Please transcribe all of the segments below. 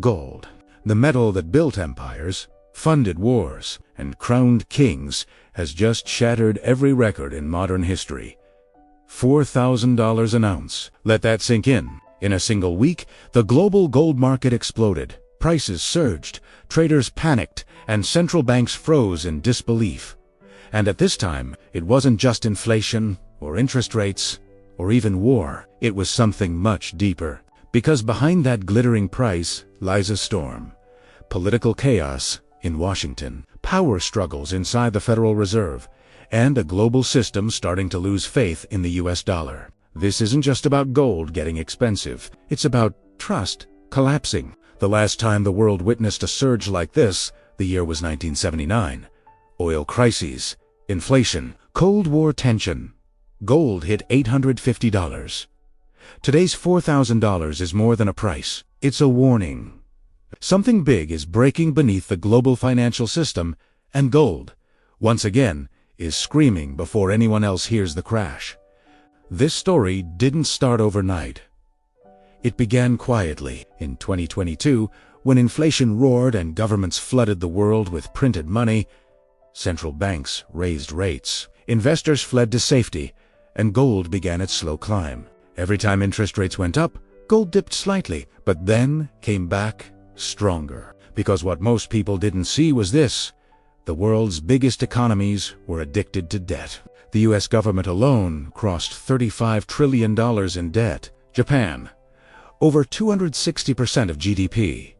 Gold, the metal that built empires, funded wars, and crowned kings, has just shattered every record in modern history. $4,000 an ounce. Let that sink in. In a single week, the global gold market exploded. Prices surged, traders panicked, and central banks froze in disbelief. And at this time, it wasn't just inflation, or interest rates, or even war. It was something much deeper. Because behind that glittering price lies a storm. Political chaos in Washington, power struggles inside the Federal Reserve, and a global system starting to lose faith in the US dollar. This isn't just about gold getting expensive. It's about trust collapsing. The last time the world witnessed a surge like this, the year was 1979. Oil crises, inflation, Cold War tension. Gold hit $850. Today's $4,000 is more than a price. It's a warning. Something big is breaking beneath the global financial system, and gold, once again, is screaming before anyone else hears the crash. This story didn't start overnight. It began quietly in 2022, when inflation roared and governments flooded the world with printed money. Central banks raised rates, investors fled to safety, and gold began its slow climb. Every time interest rates went up, gold dipped slightly, but then came back stronger. Because what most people didn't see was this: the world's biggest economies were addicted to debt. The US government alone crossed $35 trillion in debt. Japan, over 260% of GDP.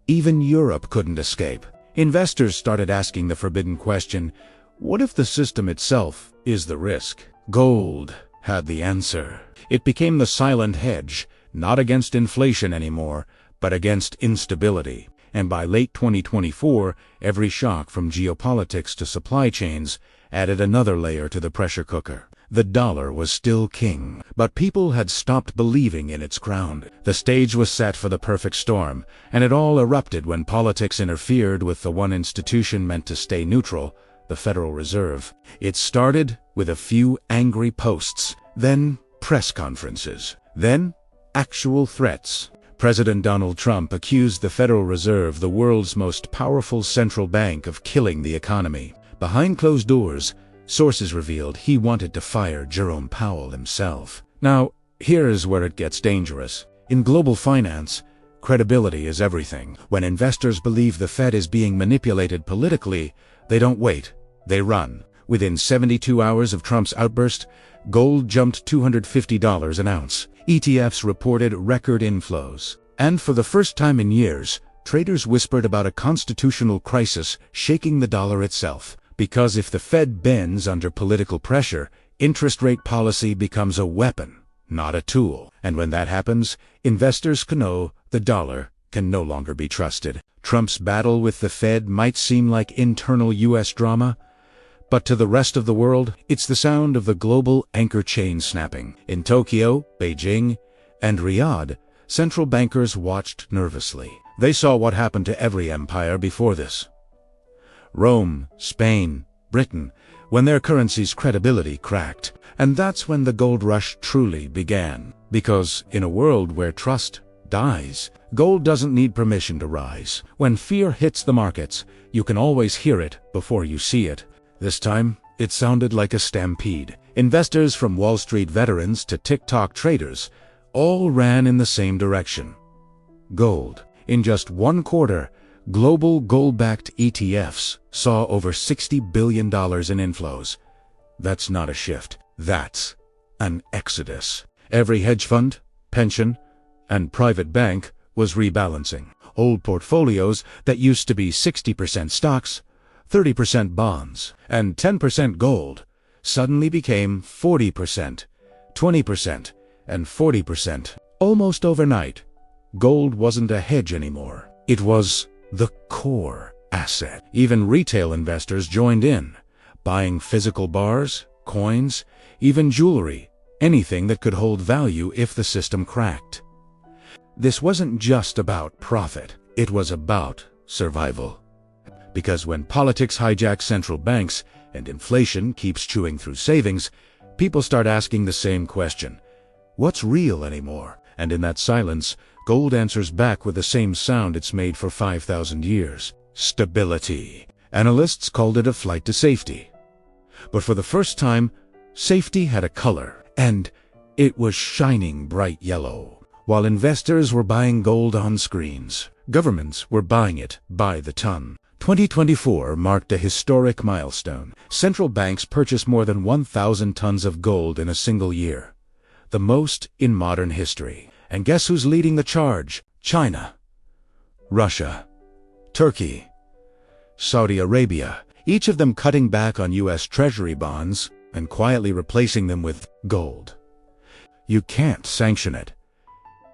Even Europe couldn't escape. Investors started asking the forbidden question, what if the system itself is the risk? Gold had the answer. It became the silent hedge, not against inflation anymore, but against instability. And by late 2024, every shock from geopolitics to supply chains added another layer to the pressure cooker. The dollar was still king, but people had stopped believing in its crown. The stage was set for the perfect storm, and it all erupted when politics interfered with the one institution meant to stay neutral, the Federal Reserve. It started with a few angry posts, then press conferences, then actual threats. President Donald Trump accused the Federal Reserve, the world's most powerful central bank, of killing the economy. Behind closed doors, sources revealed he wanted to fire Jerome Powell himself. Now, here's where it gets dangerous. In global finance, credibility is everything. When investors believe the Fed is being manipulated politically, they don't wait, they run. Within 72 hours of Trump's outburst, gold jumped $250 an ounce. ETFs reported record inflows. And for the first time in years, traders whispered about a constitutional crisis shaking the dollar itself. Because if the Fed bends under political pressure, interest rate policy becomes a weapon, not a tool. And when that happens, investors can know the dollar can no longer be trusted. Trump's battle with the Fed might seem like internal US drama, but to the rest of the world, it's the sound of the global anchor chain snapping. In Tokyo, Beijing, and Riyadh, central bankers watched nervously. They saw what happened to every empire before this. Rome, Spain, Britain, when their currency's credibility cracked. And that's when the gold rush truly began. Because in a world where trust dies, gold doesn't need permission to rise. When fear hits the markets, you can always hear it before you see it. This time, it sounded like a stampede. Investors from Wall Street veterans to TikTok traders all ran in the same direction. Gold. In just one quarter, global gold-backed ETFs saw over $60 billion in inflows. That's not a shift. That's an exodus. Every hedge fund, pension, and private bank was rebalancing. Old portfolios that used to be 60% stocks, 30% bonds, and 10% gold suddenly became 40%, 20%, and 40%. Almost overnight, gold wasn't a hedge anymore. It was the core asset. Even retail investors joined in, buying physical bars, coins, even jewelry, anything that could hold value if the system cracked. This wasn't just about profit, it was about survival. Because when politics hijacks central banks and inflation keeps chewing through savings, people start asking the same question: what's real anymore? And in that silence, gold answers back with the same sound it's made for 5,000 years. Stability. Analysts called it a flight to safety. But for the first time, safety had a color, and it was shining bright yellow. While investors were buying gold on screens, governments were buying it by the ton. 2024 marked a historic milestone. Central banks purchased more than 1,000 tons of gold in a single year, the most in modern history. And guess who's leading the charge? China, Russia, Turkey, Saudi Arabia, each of them cutting back on U.S. Treasury bonds and quietly replacing them with gold. You can't sanction it.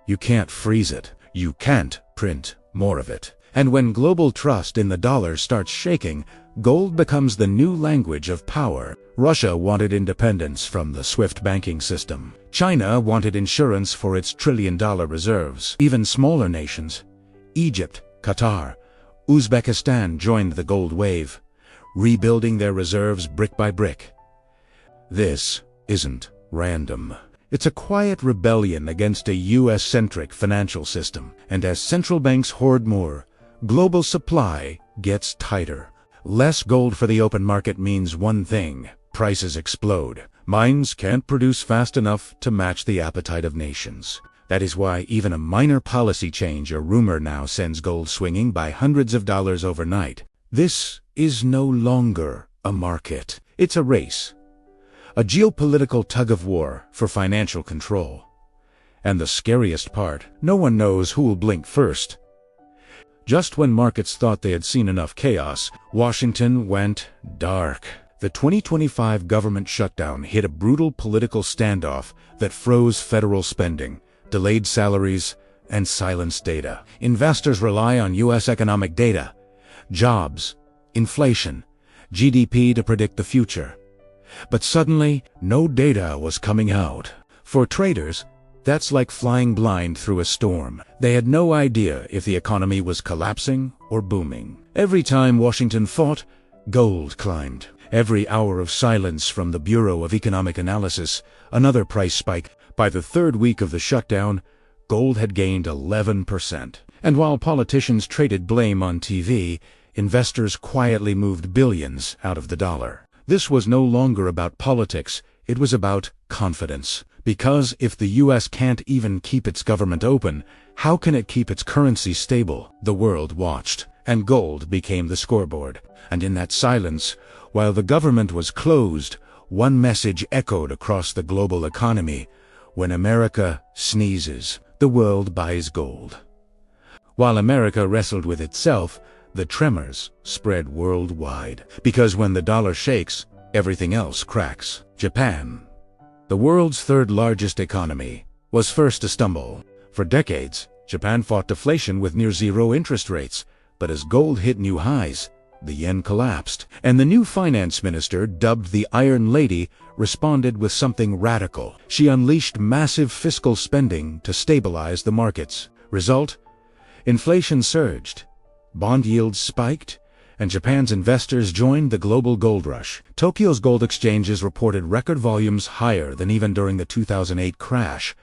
You can't freeze it. You can't print more of it. And when global trust in the dollar starts shaking, gold becomes the new language of power. Russia wanted independence from the SWIFT banking system. China wanted insurance for its trillion-dollar reserves. Even smaller nations, Egypt, Qatar, Uzbekistan joined the gold wave, rebuilding their reserves brick by brick. This isn't random. It's a quiet rebellion against a U.S.-centric financial system. And as central banks hoard more, global supply gets tighter. Less gold for the open market means one thing: prices explode. Mines can't produce fast enough to match the appetite of nations. That is why even a minor policy change or rumor now sends gold swinging by hundreds of dollars overnight. This is no longer a market. It's a race. A geopolitical tug-of-war for financial control. And the scariest part, no one knows who will blink first. Just when markets thought they had seen enough chaos, Washington went dark. The 2025 government shutdown hit a brutal political standoff that froze federal spending, delayed salaries, and silenced data. Investors rely on U.S. economic data, jobs, inflation, GDP to predict the future. But suddenly, no data was coming out. For traders, that's like flying blind through a storm. They had no idea if the economy was collapsing or booming. Every time Washington fought, gold climbed. Every hour of silence from the Bureau of Economic Analysis, another price spike. By the third week of the shutdown, gold had gained 11%. And while politicians traded blame on TV, investors quietly moved billions out of the dollar. This was no longer about politics, it was about confidence. Because if the U.S. can't even keep its government open, how can it keep its currency stable? The world watched, and gold became the scoreboard. And in that silence, while the government was closed, one message echoed across the global economy: when America sneezes, the world buys gold. While America wrestled with itself, the tremors spread worldwide. Because when the dollar shakes, everything else cracks. Japan, the world's third largest economy, was first to stumble. For decades, Japan fought deflation with near zero interest rates, but as gold hit new highs, the yen collapsed. And the new finance minister, dubbed the Iron Lady, responded with something radical. She unleashed massive fiscal spending to stabilize the markets. Result? Inflation surged, bond yields spiked, and Japan's investors joined the global gold rush. Tokyo's gold exchanges reported record volumes higher than even during the 2008 crash.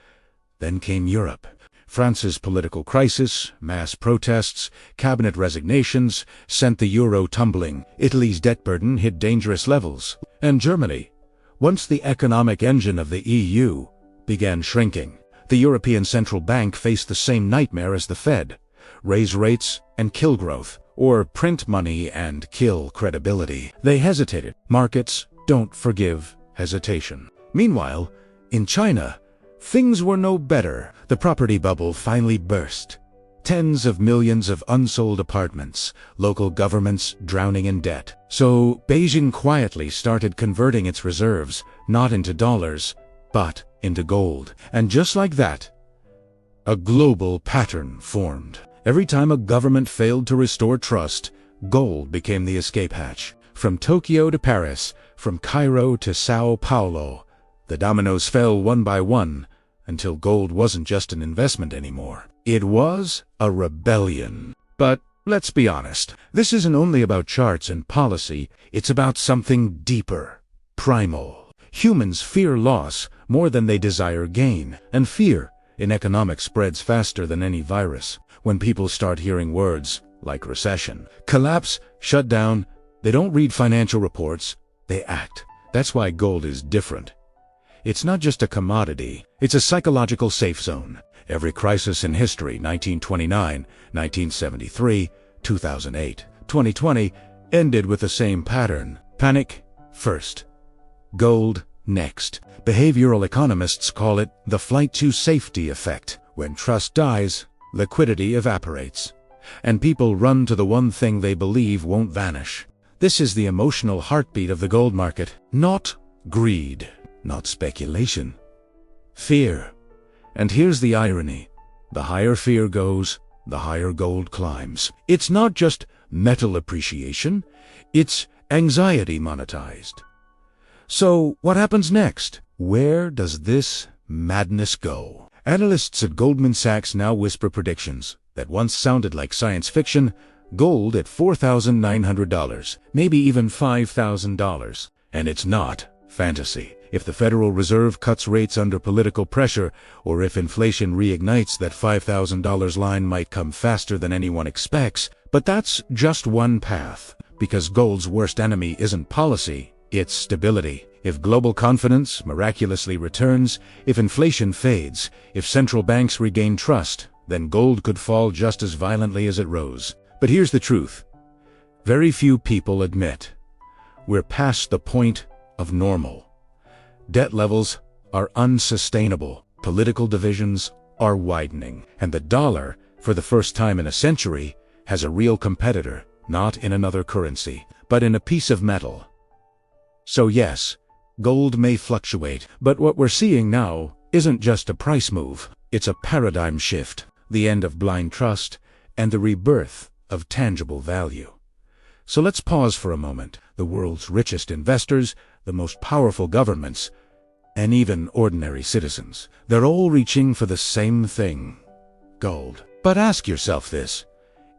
Then came Europe. France's political crisis, mass protests, cabinet resignations sent the euro tumbling. Italy's debt burden hit dangerous levels. And Germany, once the economic engine of the EU, began shrinking. The European Central Bank faced the same nightmare as the Fed: raise rates and kill growth, or print money and kill credibility. They hesitated. Markets don't forgive hesitation. Meanwhile, in China, things were no better. The property bubble finally burst. Tens of millions of unsold apartments, local governments drowning in debt. So Beijing quietly started converting its reserves, not into dollars, but into gold. And just like that, a global pattern formed. Every time a government failed to restore trust, gold became the escape hatch. From Tokyo to Paris, from Cairo to Sao Paulo, the dominoes fell one by one, until gold wasn't just an investment anymore. It was a rebellion. But let's be honest, this isn't only about charts and policy, it's about something deeper, primal. Humans fear loss more than they desire gain, and fear in economics spreads faster than any virus. When people start hearing words like recession, collapse, shutdown, they don't read financial reports, they act. That's why gold is different. It's not just a commodity, it's a psychological safe zone. Every crisis in history, 1929, 1973, 2008, 2020, ended with the same pattern. Panic first, gold next. Behavioral economists call it the flight to safety effect. When trust dies, liquidity evaporates, and people run to the one thing they believe won't vanish. This is the emotional heartbeat of the gold market. Not greed, not speculation. Fear. And here's the irony. The higher fear goes, the higher gold climbs. It's not just metal appreciation, it's anxiety monetized. So what happens next? Where does this madness go? Analysts at Goldman Sachs now whisper predictions that once sounded like science fiction: gold at $4,900, maybe even $5,000. And it's not fantasy. If the Federal Reserve cuts rates under political pressure, or if inflation reignites, that $5,000 line might come faster than anyone expects. But that's just one path, because gold's worst enemy isn't policy, it's stability. If global confidence miraculously returns, if inflation fades, if central banks regain trust, then gold could fall just as violently as it rose. But here's the truth. Very few people admit we're past the point of normal. Debt levels are unsustainable. Political divisions are widening. And the dollar, for the first time in a century, has a real competitor, not in another currency, but in a piece of metal. So yes, gold may fluctuate, but what we're seeing now isn't just a price move. It's a paradigm shift, the end of blind trust, and the rebirth of tangible value. So let's pause for a moment. The world's richest investors, the most powerful governments, and even ordinary citizens, they're all reaching for the same thing: gold. But ask yourself this: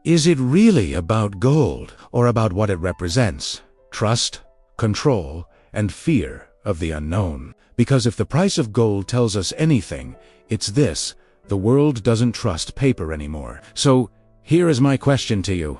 is it really about gold, or about what it represents? Trust, control, and fear of the unknown. Because if the price of gold tells us anything, it's this: the world doesn't trust paper anymore. So here is my question to you.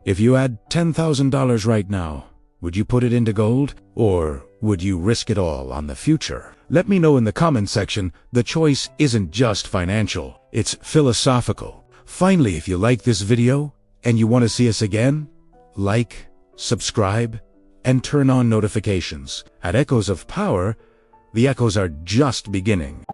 If you had $10,000 right now, would you put it into gold, or would you risk it all on the future? Let me know in the comment section. The choice isn't just financial, it's philosophical. Finally, if you like this video and you want to see us again, like, subscribe, and turn on notifications. At Echoes of Power, the echoes are just beginning.